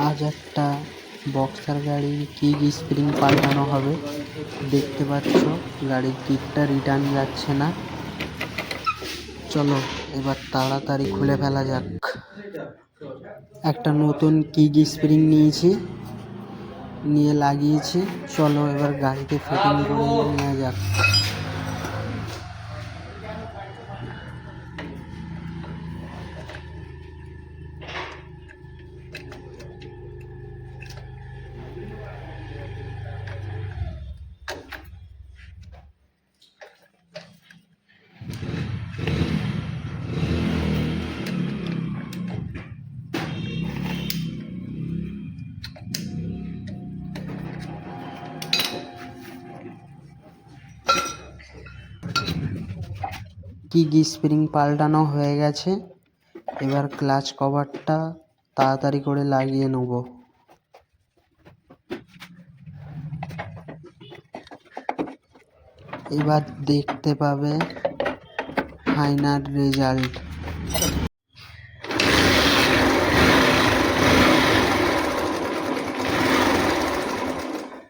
আজ একটা বক্সার গাড়ির কিক স্প্রিং পাল্টানো হবে। দেখতে পাচ্ছ গাড়ির কিকটা রিটার্ন যাচ্ছে না। চলো এবার তাড়াতাড়ি খুলে ফেলা যাক। একটা নতুন কিক স্প্রিং নিয়ে লাগিয়েছি। চলো এবার গাড়িতে ফিটিং করে নেওয়া যাক। কিক স্প্রিং পাল্টানো হয়ে গেছে। এবার ক্লাচ কভারটা তাড়াতাড়ি করে লাগিয়ে নেব। এবার দেখতে পাবে ফাইনাল রেজাল্ট।